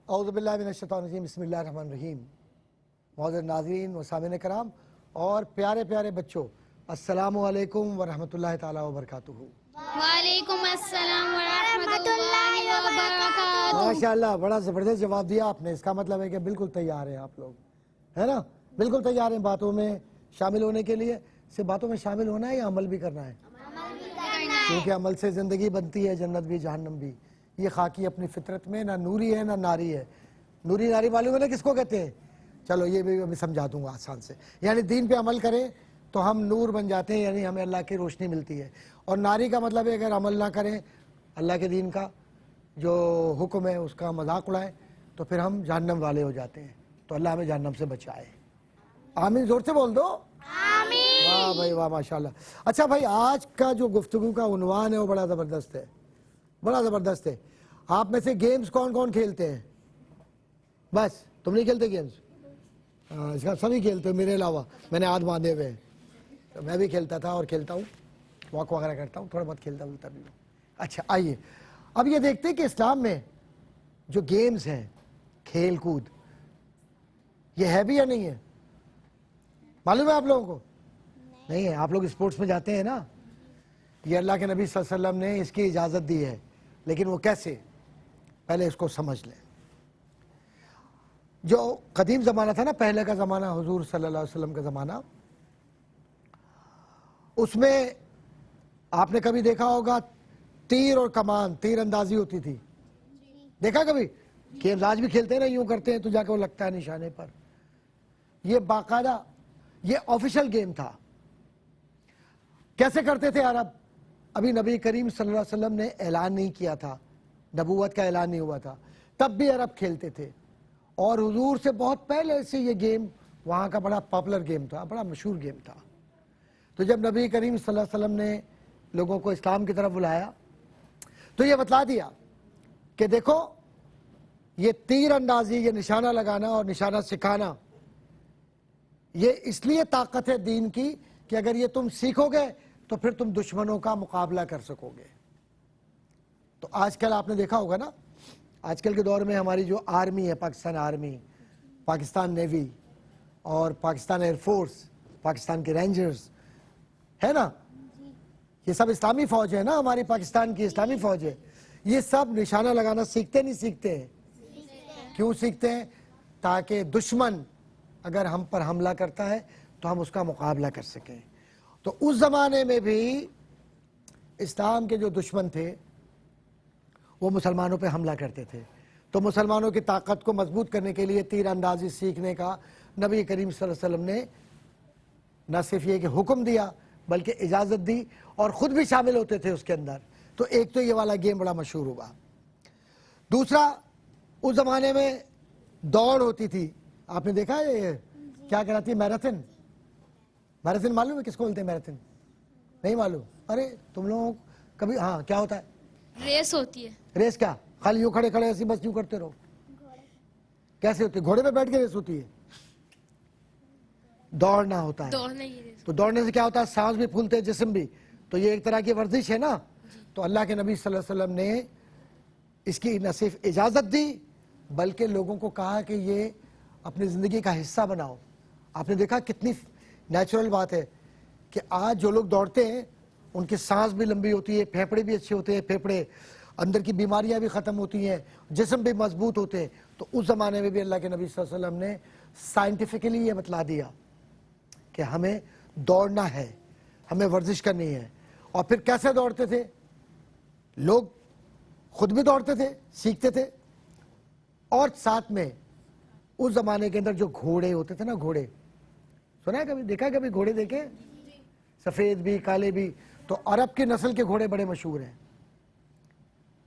اعوذ باللہ من الشیطان الرجیم بسم اللہ الرحمن الرحیم. معزز ناظرین و سامعین کرام اور پیارے پیارے بچوں، السلام علیکم ورحمۃ اللہ تعالیٰ وبرکاتہ. وعلیکم السلام ورحمۃ اللہ وبرکاتہ. ماشاءاللہ، بڑا زبردست جواب دیا آپ نے. اس کا مطلب ہے کہ بالکل تیار ہیں آپ لوگ، ہے نا؟ بالکل تیار ہیں باتوں میں شامل ہونے کے لیے. صرف باتوں میں شامل ہونا ہے یا عمل بھی کرنا ہے؟ کیونکہ عمل سے زندگی بنتی ہے، جنت بھی جہنم بھی. یہ خاکی اپنی فطرت میں نہ نوری ہے نہ ناری ہے. نوری ناری معلوم ہے نا کس کو کہتے ہیں؟ چلو یہ بھی ابھی سمجھا دوں گا آسان سے. یعنی دین پہ عمل کریں تو ہم نور بن جاتے ہیں، یعنی ہمیں اللہ کی روشنی ملتی ہے. اور ناری کا مطلب ہے اگر عمل نہ کریں اللہ کے دین کا جو حکم ہے اس کا مذاق اڑائیں تو پھر ہم جہنم والے ہو جاتے ہیں. تو اللہ ہمیں جہنم سے بچائے. آمین. زور سے بول دو. آمین. واہ بھائی واہ، ماشاءاللہ. اچھا بھائی، آج کا جو گفتگو کا عنوان ہے وہ بڑا زبردست ہے، بڑا زبردست ہے. آپ میں سے گیمز کون کون کھیلتے ہیں؟ بس تم نہیں کھیلتے گیمز؟ ہاں، سبھی کھیلتے ہو میرے علاوہ. میں نے ہاتھ باندھے ہوئے ہیں. میں بھی کھیلتا تھا اور کھیلتا ہوں، واک وغیرہ کرتا ہوں، تھوڑا بہت کھیلتا ہوں تبھی. اچھا آئیے اب یہ دیکھتے ہیں کہ اسلام میں جو گیمز ہیں، کھیل کود، یہ ہے بھی یا نہیں ہے؟ معلوم ہے آپ لوگوں کو؟ نہیں ہے. آپ لوگ اسپورٹس میں جاتے ہیں نا. یہ اللہ کے نبی صلی اللہ علیہ وسلم نے اس کی اجازت دی ہے، لیکن وہ کیسے؟ پہلے اس کو سمجھ لیں. جو قدیم زمانہ تھا نا، پہلے کا زمانہ، حضور صلی اللہ علیہ وسلم کا زمانہ، اس میں آپ نے کبھی دیکھا ہوگا تیر اور کمان، تیر اندازی ہوتی تھی. دیکھا کبھی؟ گیمز آج بھی کھیلتے ہیں نا، یوں کرتے ہیں تو جا کے وہ لگتا ہے نشانے پر. یہ باقاعدہ یہ آفیشل گیم تھا. کیسے کرتے تھے عرب؟ ابھی نبی کریم صلی اللہ علیہ وسلم نے اعلان نہیں کیا تھا، نبوت کا اعلان نہیں ہوا تھا، تب بھی عرب کھیلتے تھے. اور حضور سے بہت پہلے سے یہ گیم وہاں کا بڑا پاپولر گیم تھا، بڑا مشہور گیم تھا. تو جب نبی کریم صلی اللہ علیہ وسلم نے لوگوں کو اسلام کی طرف بلایا تو یہ بتلا دیا کہ دیکھو، یہ تیر اندازی، یہ نشانہ لگانا اور نشانہ سکھانا، یہ اس لیے طاقت ہے دین کی کہ اگر یہ تم سیکھو گے تو پھر تم دشمنوں کا مقابلہ کر سکو گے. تو آج کل آپ نے دیکھا ہوگا نا، آج کل کے دور میں ہماری جو آرمی ہے، پاکستان آرمی، پاکستان نیوی اور پاکستان ایئر فورس، پاکستان کے رینجرز، ہے نا، یہ سب اسلامی فوج ہے نا، ہماری پاکستان کی اسلامی فوج ہے. یہ سب نشانہ لگانا سیکھتے نہیں سیکھتے ہیں؟ کیوں سیکھتے ہیں؟ تاکہ دشمن اگر ہم پر حملہ کرتا ہے تو ہم اس کا مقابلہ کر سکیں. تو اس زمانے میں بھی اسلام کے جو دشمن تھے وہ مسلمانوں پہ حملہ کرتے تھے. تو مسلمانوں کی طاقت کو مضبوط کرنے کے لیے تیر اندازی سیکھنے کا نبی کریم صلی اللہ علیہ وسلم نے نہ صرف یہ کہ حکم دیا بلکہ اجازت دی، اور خود بھی شامل ہوتے تھے اس کے اندر. تو ایک تو یہ والا گیم بڑا مشہور ہوا. دوسرا، اس زمانے میں دوڑ ہوتی تھی. آپ نے دیکھا ہے یہ کیا کہلاتی ہے؟ میراتھن. میراتھن معلوم ہے کس کو بولتے ہیں؟ میراتھن نہیں معلوم؟ ارے تم لوگ کبھی، ہاں کیا ہوتا ہے؟ ریس ہوتی ہے. ریس کیا؟ خالی یوں کھڑے کھڑے ایسی بس یوں کرتے رہو؟ کیسے ہوتی ہے؟ گھوڑے پہ بیٹھ کے ریس ہوتی ہے؟ دوڑنا ہوتا ہے. دوڑنے کی ریس. تو دوڑنے سے کیا ہوتا ہے؟ سانس بھی پھولتے، جسم بھی. تو یہ ایک طرح کی ورزش ہے نا. تو اللہ کے نبی صلی اللہ علیہ وسلم نے اس کی نہ صرف اجازت دی بلکہ لوگوں کو کہا کہ یہ اپنی زندگی کا حصہ بناؤ. آپ نے دیکھا کتنی نیچرل بات ہے کہ آج جو لوگ دوڑتے ہیں ان کی سانس بھی لمبی ہوتی ہے، پھیپھڑے بھی اچھے ہوتے ہیں، پھیپھڑے اندر کی بیماریاں بھی ختم ہوتی ہیں، جسم بھی مضبوط ہوتے ہیں. تو اس زمانے میں بھی اللہ کے نبی صلی اللہ علیہ وسلم نے سائنٹیفکلی یہ بتلا دیا کہ ہمیں دوڑنا ہے، ہمیں ورزش کرنی ہے. اور پھر کیسے دوڑتے تھے؟ لوگ خود بھی دوڑتے تھے، سیکھتے تھے، اور ساتھ میں اس زمانے کے اندر جو گھوڑے ہوتے تھے نا، گھوڑے سنا ہے کبھی؟ دیکھا ہے کبھی گھوڑے دیکھے؟ سفید بھی کالے بھی. تو عرب کی نسل کے گھوڑے بڑے مشہور ہیں،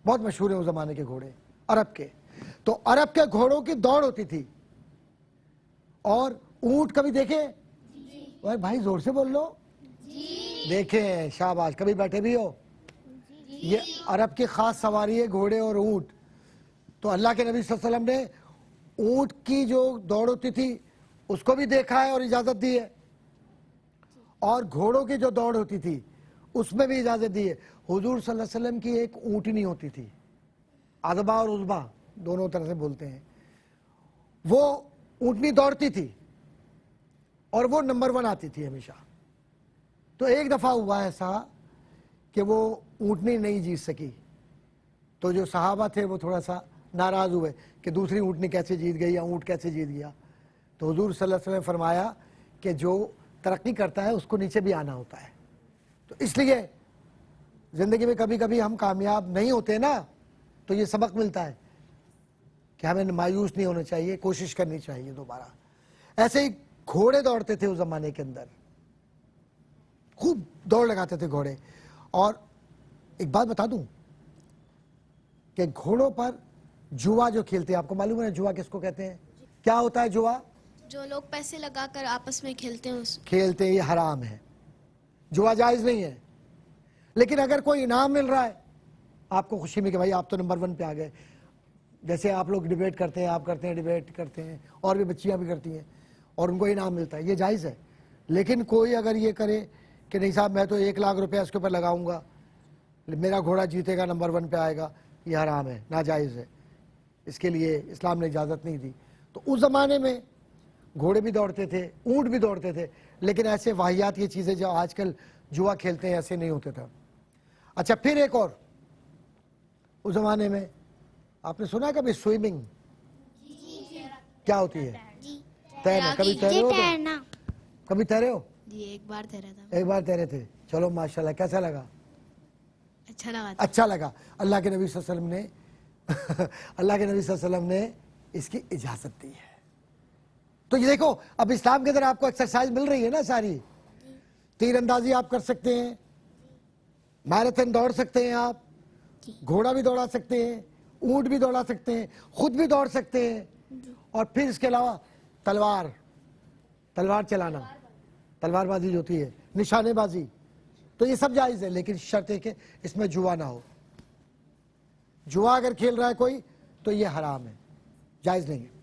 بہت مشہور ہیں اس زمانے کے گھوڑے عرب کے. تو عرب کے گھوڑوں کی دوڑ ہوتی تھی. اور اونٹ کبھی دیکھے؟ بھائی زور سے بول لو. دیکھیں، شاباش. کبھی بیٹھے بھی ہو؟ یہ عرب کی خاص سواری ہے، گھوڑے اور اونٹ. تو اللہ کے نبی صلی اللہ علیہ وسلم نے اونٹ کی جو دوڑ ہوتی تھی اس کو بھی دیکھا ہے اور اجازت دی ہے، اور گھوڑوں کی جو دوڑ ہوتی تھی اس میں بھی اجازت دی ہے. حضور صلی اللہ علیہ وسلم کی ایک اونٹنی ہوتی تھی، عذبہ اور عزبہ. دونوں طرح سے بولتے ہیں. وہ اونٹنی دوڑتی تھی اور وہ نمبر 1 آتی تھی ہمیشہ. تو ایک دفعہ ہوا ایسا کہ وہ اونٹنی نہیں جیت سکی, تو جو صحابہ تھے وہ تھوڑا سا ناراض ہوئے کہ دوسری اونٹنی کیسے جیت گئی یا اونٹ کیسے جیت گیا. تو حضور صلی اللہ علیہ وسلم نے فرمایا کہ جو ترقی کرتا ہے اس کو نیچے بھی آنا ہوتا ہے. تو اس لیے زندگی میں کبھی کبھی ہم کامیاب نہیں ہوتے نا, تو یہ سبق ملتا ہے کہ ہمیں مایوس نہیں ہونا چاہیے, کوشش کرنی چاہیے دوبارہ. ایسے ہی گھوڑے دوڑتے تھے اس زمانے کے اندر, خوب دوڑ لگاتے تھے گھوڑے. اور ایک بات بتا دوں کہ گھوڑوں پر جوا جو کھیلتے ہیں, آپ کو معلوم ہے جوا کس کو کہتے ہیں؟ کیا ہوتا ہے جوا؟ جو لوگ پیسے لگا کر آپس میں کھیلتے ہیں کھیلتے ہیں, یہ حرام ہے. جوا جائز نہیں ہے. لیکن اگر کوئی انعام مل رہا ہے آپ کو خوشی میں کہ بھائی آپ تو نمبر 1 پہ آ گئے, جیسے آپ لوگ ڈیبیٹ کرتے ہیں, آپ کرتے ہیں ڈیبیٹ کرتے ہیں, اور بھی بچیاں بھی کرتی ہیں, اور ان کو انعام ملتا ہے, یہ جائز ہے. لیکن کوئی اگر یہ کرے کہ نہیں صاحب میں تو 1 لاکھ روپیہ اس کے اوپر لگاؤں گا, میرا گھوڑا جیتے گا, نمبر 1 پہ آئے گا, یہ حرام ہے, ناجائز ہے. اس کے لیے اسلام نے اجازت نہیں دی. تو اس زمانے میں گھوڑے بھی دوڑتے تھے, اونٹ بھی دوڑتے تھے, لیکن ایسے واحیات یہ چیزیں جو آج کل جوا کھیلتے ہیں ایسے نہیں ہوتے تھا. اچھا پھر ایک اور, اس زمانے میں آپ نے سنا کبھی سوئمنگ کیا ہوتی ہے؟ تیرنا. کبھی تیرے ہو؟ کبھی تیرے ہو؟ جی ایک بار تیرا تھا. ایک بار تیرے تھے, چلو ماشاءاللہ. کیسا لگا؟ اچھا لگا. اچھا لگا. اللہ کے نبی صلی اللہ علیہ وسلم نے اللہ کے نبی صلی اللہ علیہ وسلم نے اس کی اجازت دی ہے. تو یہ دیکھو اب اسلام کے اندر آپ کو ایکسرسائز مل رہی ہے نا ساری. تیر اندازی آپ کر سکتے ہیں, میراتھن دوڑ سکتے ہیں, آپ گھوڑا بھی دوڑا سکتے ہیں, اونٹ بھی دوڑا سکتے ہیں, خود بھی دوڑ سکتے ہیں, اور پھر اس کے علاوہ تلوار چلانا, تلوار بازی جو ہوتی ہے, نشانے بازی, تو یہ سب جائز ہے. لیکن شرط ہے کہ اس میں جوا نہ ہو. جوا اگر کھیل رہا ہے کوئی تو یہ حرام ہے, جائز نہیں ہے.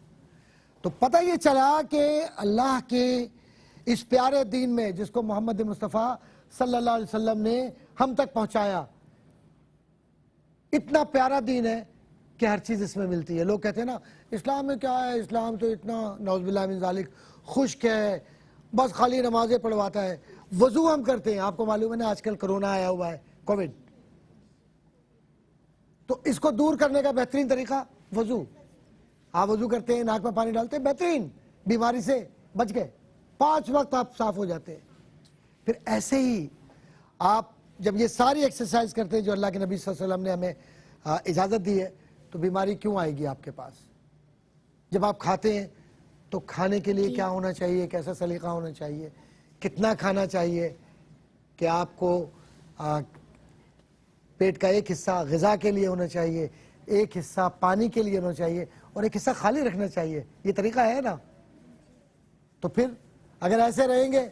تو پتہ یہ چلا کہ اللہ کے اس پیارے دین میں جس کو محمد مصطفیٰ صلی اللہ علیہ وسلم نے ہم تک پہنچایا, اتنا پیارا دین ہے کہ ہر چیز اس میں ملتی ہے. لوگ کہتے ہیں نا اسلام میں کیا ہے, اسلام تو اتنا نعوذ باللہ من ذالک خشک ہے, بس خالی نمازیں پڑھواتا ہے. وضو ہم کرتے ہیں, آپ کو معلوم ہے نا آج کل کرونا آیا ہوا ہے, کووڈ, تو اس کو دور کرنے کا بہترین طریقہ وضو. آپ وضو کرتے ہیں, ناک میں پانی ڈالتے ہیں, بہترین, بیماری سے بچ گئے, 5 وقت آپ صاف ہو جاتے ہیں. پھر ایسے ہی آپ جب یہ ساری ایکسرسائز کرتے ہیں جو اللہ کے نبی صلی اللہ علیہ وسلم نے ہمیں اجازت دی ہے, تو بیماری کیوں آئے گی آپ کے پاس؟ جب آپ کھاتے ہیں تو کھانے کے لیے کیا ہونا چاہیے, کیسا سلیقہ ہونا چاہیے, کتنا کھانا چاہیے کہ آپ کو پیٹ کا ایک حصہ غذا کے لیے ہونا چاہیے, ایک حصہ پانی کے لیے ہونا چاہیے, اور ایک حصہ خالی رکھنا چاہیے. یہ طریقہ ہے نا. تو پھر اگر ایسے رہیں گے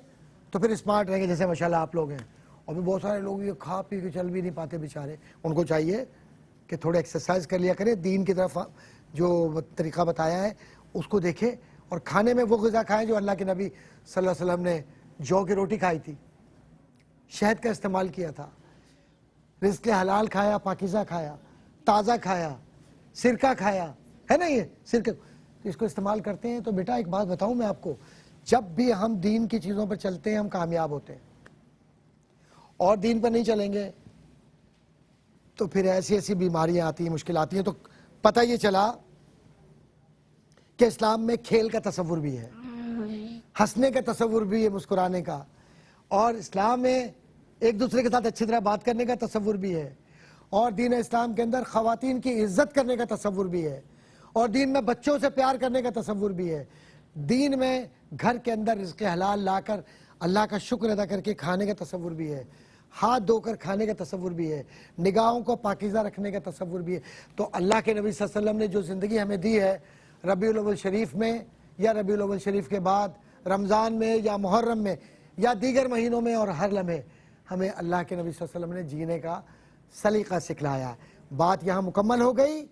تو پھر اسمارٹ رہیں گے, جیسے ماشاءاللہ آپ لوگ ہیں. اور بھی بہت سارے لوگ یہ کھا پی کے چل بھی نہیں پاتے بیچارے, ان کو چاہیے کہ تھوڑے ایکسرسائز کر لیا کریں, دین کی طرف جو طریقہ بتایا ہے اس کو دیکھیں, اور کھانے میں وہ غذا کھائیں جو اللہ کے نبی صلی اللہ علیہ وسلم نے جو کی روٹی کھائی تھی, شہد کا استعمال کیا تھا, رزق حلال کھایا, پاکیزہ کھایا, تازہ کھایا, سرکہ کھایا, ہے نا. یہ سرکہ اس کو استعمال کرتے ہیں. تو بیٹا ایک بات بتاؤں میں آپ کو, جب بھی ہم دین کی چیزوں پر چلتے ہیں ہم کامیاب ہوتے ہیں, اور دین پر نہیں چلیں گے تو پھر ایسی ایسی بیماریاں آتی ہیں, مشکل آتی ہیں. تو پتہ یہ چلا کہ اسلام میں کھیل کا تصور بھی ہے, ہنسنے کا تصور بھی ہے, مسکرانے کا, اور اسلام میں ایک دوسرے کے ساتھ اچھی طرح بات کرنے کا تصور بھی ہے, اور دین اسلام کے اندر خواتین کی عزت کرنے کا تصور بھی ہے, اور دین میں بچوں سے پیار کرنے کا تصور بھی ہے. دین میں گھر کے اندر رزق حلال لا کر اللہ کا شکر ادا کر کے کھانے کا تصور بھی ہے, ہاتھ دھو کر کھانے کا تصور بھی ہے, نگاہوں کو پاکیزہ رکھنے کا تصور بھی ہے. تو اللہ کے نبی صلی اللہ علیہ وسلم نے جو زندگی ہمیں دی ہے, ربیع الاول شریف میں یا ربیع الاول شریف کے بعد, رمضان میں یا محرم میں یا دیگر مہینوں میں, اور ہر لمحے ہمیں اللہ کے نبی صلی اللہ علیہ وسلم نے جینے کا سلیقہ سکھلایا. بات یہاں مکمل ہو گئی.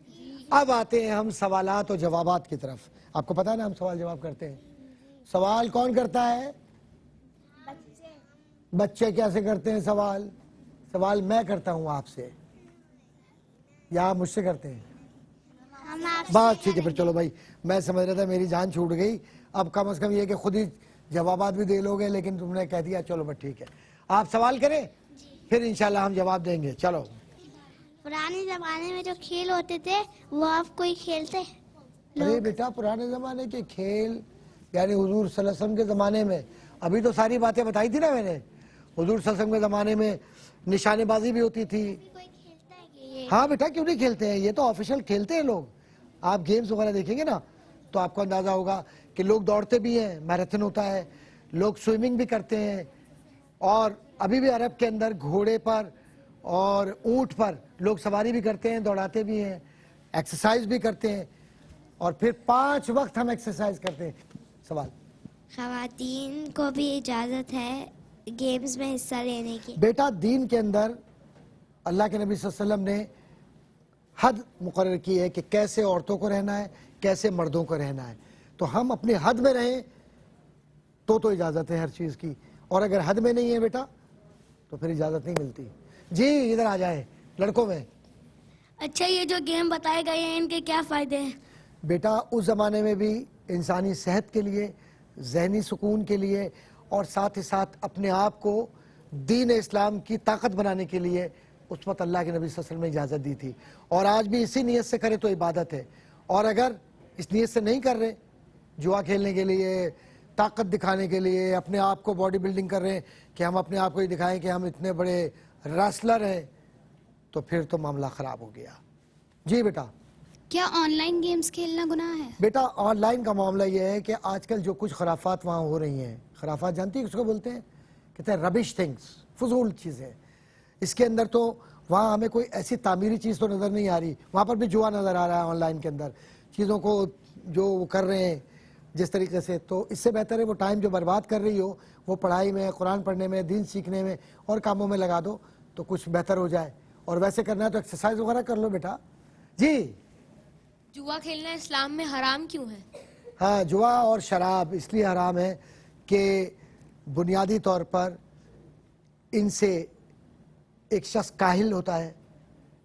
اب آتے ہیں ہم سوالات و جوابات کی طرف. آپ کو پتا ہے نا ہم سوال جواب کرتے ہیں. سوال کون کرتا ہے؟ بچے کیسے کرتے ہیں سوال؟ سوال میں کرتا ہوں آپ سے, یا آپ مجھ سے کرتے ہیں؟ بس ٹھیک ہے پھر چلو بھائی, میں سمجھ رہا تھا میری جان چھوٹ گئی, اب کم از کم یہ کہ خود ہی جوابات بھی دے لو گے, لیکن تم نے کہہ دیا چلو بس ٹھیک ہے. آپ سوال کریں پھر انشاءاللہ ہم جواب دیں گے. چلو. پرانے زمانے میں جو کھیل ہوتے تھے وہ آپ کوئی کھیلتے؟ ارے بیٹا پرانے زمانے کے کھیل یعنی حضور صلی اللہ علیہ وسلم کے زمانے میں, ابھی تو ساری باتیں بتائی تھی نا میں نے. حضور صلی اللہ علیہ وسلم کے زمانے میں نشانے بازی بھی ہوتی تھی. کوئی کھیلتا ہے کہ یہ؟ ہاں بیٹا کیوں نہیں کھیلتے ہیں, یہ تو آفیشیل کھیلتے ہیں لوگ. آپ گیمز وغیرہ دیکھیں گے نا تو آپ کو اندازہ ہوگا کہ لوگ دوڑتے بھی ہیں, میراتھن ہوتا ہے, لوگ سوئمنگ بھی کرتے ہیں, اور ابھی بھی عرب کے اندر گھوڑے پر اور اونٹ پر لوگ سواری بھی کرتے ہیں, دوڑاتے بھی ہیں, ایکسرسائز بھی کرتے ہیں, اور پھر 5 وقت ہم ایکسرسائز کرتے ہیں. سوال. خواتین کو بھی اجازت ہے گیمز میں حصہ لینے کی؟ بیٹا دین کے اندر اللہ کے نبی صلی اللہ علیہ وسلم نے حد مقرر کی ہے کہ کیسے عورتوں کو رہنا ہے, کیسے مردوں کو رہنا ہے. تو ہم اپنے حد میں رہیں تو اجازت ہے ہر چیز کی, اور اگر حد میں نہیں ہے بیٹا تو پھر اجازت نہیں ملتی. جی ادھر آ جائیں لڑکوں میں. اچھا یہ جو گیم بتائے گئے ہیں ان کے کیا فائدے ہیں؟ بیٹا اس زمانے میں بھی انسانی صحت کے لیے, ذہنی سکون کے لیے, اور ساتھ ہی ساتھ اپنے آپ کو دین اسلام کی طاقت بنانے کے لیے اس وقت اللہ کے نبی صلی اللہ علیہ وسلم نے اجازت دی تھی. اور آج بھی اسی نیت سے کرے تو عبادت ہے, اور اگر اس نیت سے نہیں کر رہے, جوا کھیلنے کے لیے, طاقت دکھانے کے لیے, اپنے آپ کو باڈی بلڈنگ کر رہے ہیں کہ ہم اپنے آپ کو یہ دکھائیں کہ ہم اتنے بڑے ریسلر ہیں, تو پھر تو معاملہ خراب ہو گیا. جی بیٹا. کیا آن لائن گیمز کھیلنا گناہ ہے؟ بیٹا آن لائن کا معاملہ یہ ہے کہ آج کل جو کچھ خرافات وہاں ہو رہی ہیں, خرافات جانتی ہیں کس کو بولتے ہیں؟ کہتے ہیں ربش تھنگس, فضول چیزیں. اس کے اندر تو وہاں ہمیں کوئی ایسی تعمیری چیز تو نظر نہیں آ رہی, وہاں پر بھی جوا نظر آ رہا ہے آن لائن کے اندر, چیزوں کو جو وہ کر رہے ہیں جس طریقے سے. تو اس سے بہتر ہے وہ ٹائم جو برباد کر رہی ہو وہ پڑھائی میں, قرآن پڑھنے میں, دین سیکھنے میں اور کاموں میں لگا دو تو کچھ بہتر ہو جائے. اور ویسے کرنا ہے تو ایکسرسائز وغیرہ کر لو بیٹا. جی. جوا کھیلنا اسلام میں حرام کیوں ہے؟ ہاں جوا اور شراب اس لیے حرام ہے کہ بنیادی طور پر ان سے ایک شخص کاہل ہوتا ہے,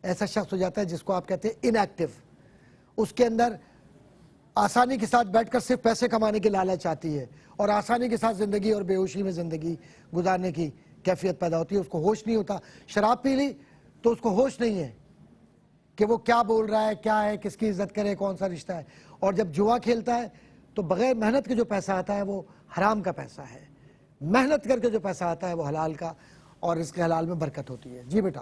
ایسا شخص ہو جاتا ہے جس کو آپ کہتے ہیں ان ایکٹیو. اس کے اندر آسانی کے ساتھ بیٹھ کر صرف پیسے کمانے کی لالچ آتی ہے, اور آسانی کے ساتھ زندگی اور بے ہوشی میں زندگی گزارنے کی کیفیت پیدا ہوتی ہے. اس کو ہوش نہیں ہوتا. شراب پی لی تو اس کو ہوش نہیں ہے کہ وہ کیا بول رہا ہے, کیا ہے, کس کی عزت کرے, کون سا رشتہ ہے. اور جب جوا کھیلتا ہے تو بغیر محنت کے جو پیسہ آتا ہے وہ حرام کا پیسہ ہے, محنت کر کے جو پیسہ آتا ہے وہ حلال کا, اور اس کے حلال میں برکت ہوتی ہے. جی بیٹا.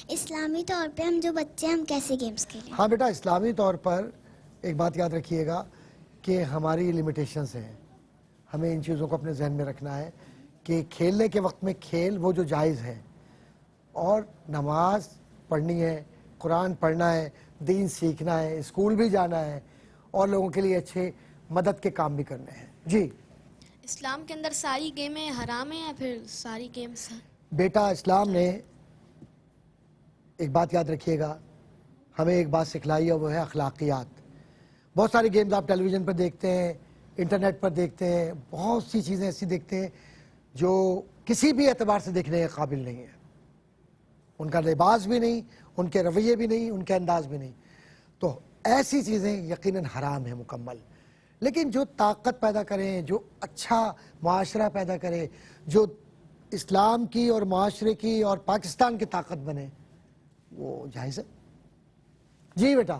اسلامی طور پہ ہم جو بچے ہیں ہم کیسے گیمز کھیلیں؟ ہاں بیٹا اسلامی طور پر ایک بات یاد رکھیے گا کہ ہماری لمیٹیشنز ہیں, ہمیں ان چیزوں کو اپنے ذہن میں رکھنا ہے کہ کھیلنے کے وقت میں کھیل وہ جو جائز ہے, اور نماز پڑھنی ہے, قرآن پڑھنا ہے, دین سیکھنا ہے, اسکول بھی جانا ہے, اور لوگوں کے لیے اچھے مدد کے کام بھی کرنے ہیں. جی. اسلام کے اندر ساری گیمیں حرام ہیں یا پھر ساری گیمز ہیں؟ بیٹا اسلام نے ایک بات یاد رکھیے گا, ہمیں ایک بات سکھلائی ہے, وہ ہے اخلاقیات. بہت ساری گیمز آپ ٹیلی ویژن پر دیکھتے ہیں, انٹرنیٹ پر دیکھتے ہیں, بہت سی چیزیں ایسی دیکھتے ہیں جو کسی بھی اعتبار سے دیکھنے کے قابل نہیں ہے. ان کا لباس بھی نہیں, ان کے رویے بھی نہیں, ان کے انداز بھی نہیں. تو ایسی چیزیں یقیناً حرام ہیں مکمل. لیکن جو طاقت پیدا کریں, جو اچھا معاشرہ پیدا کرے, جو اسلام کی اور معاشرے کی اور پاکستان کی طاقت بنے, وہ جائز ہے. جی بیٹا.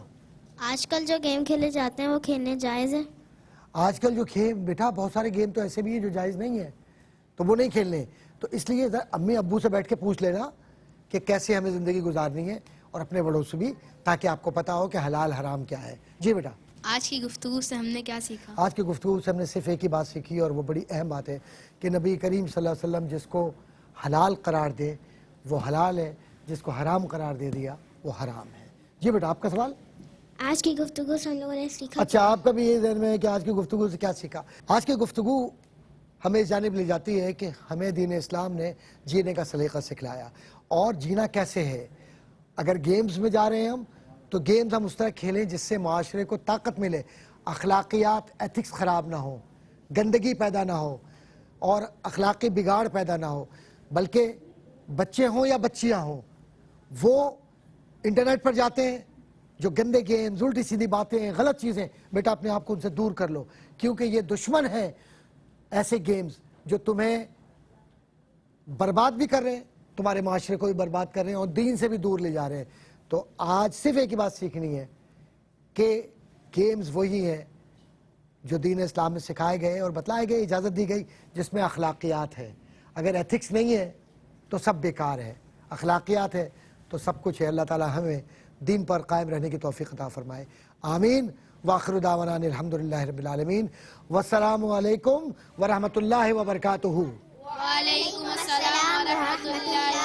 آج کل جو گیم کھیلے جاتے ہیں وہ کھیلنے جائز ہے؟ آج کل جو کھیل بیٹا بہت سارے گیم تو ایسے بھی ہیں جو جائز نہیں ہیں, تو وہ نہیں کھیلنے. تو اس لیے امی ابو سے بیٹھ کے پوچھ لینا کہ کیسے ہمیں زندگی گزارنی ہے, اور اپنے بڑوں سے بھی, تاکہ آپ کو پتا ہو کہ حلال حرام کیا ہے. جی بیٹا. آج کی گفتگو سے ہم نے کیا سیکھا؟ آج کی گفتگو سے ہم نے صرف ایک ہی بات سیکھی, اور وہ بڑی اہم بات ہے کہ نبی کریم صلی اللہ علیہ وسلم جس کو حلال قرار دے وہ حلال ہے, جس کو حرام قرار دے دیا وہ حرام ہے. جی بیٹا آپ کا سوال. آج کی گفتگو سے ہم لوگوں نے سیکھا. اچھا آپ کا بھی یہ ذہن میں ہے کہ آج کی گفتگو سے کیا سیکھا. آج کی گفتگو ہمیں اس جانب لے جاتی ہے کہ ہمیں دین اسلام نے جینے کا سلیقہ سکھلایا, اور جینا کیسے ہے. اگر گیمز میں جا رہے ہیں ہم تو گیمز ہم اس طرح کھیلیں جس سے معاشرے کو طاقت ملے, اخلاقیات ایتھکس خراب نہ ہو, گندگی پیدا نہ ہو, اور اخلاقی بگاڑ پیدا نہ ہو. بلکہ بچے ہوں یا بچیاں ہوں وہ انٹرنیٹ پر جاتے ہیں, جو گندے گیمز، الٹی سیدھی باتیں، غلط چیزیں، بیٹا اپنے آپ کو ان سے دور کر لو، کیونکہ یہ دشمن ہیں ایسے گیمز جو تمہیں برباد بھی کر رہے ہیں، تمہارے معاشرے کو بھی برباد کر رہے ہیں اور دین سے بھی دور لے جا رہے ہیں. تو آج صرف ایک ہی بات سیکھنی ہے کہ گیمز وہی ہیں جو دین اسلام میں سکھائے گئے اور بتلائے گئے، اجازت دی گئی، جس میں اخلاقیات ہے. اگر ایتھکس نہیں ہے تو سب بیکار ہے، اخلاقیات ہے تو سب کچھ ہے. اللہ تعالی ہمیں دین پر قائم رہنے کی توفیق عطا فرمائے. آمین. وآخر دعوانا الحمدللہ رب العالمین. والسلام علیکم ورحمۃ اللہ وبرکاتہ. وعلیکم السلام ورحمۃ اللہ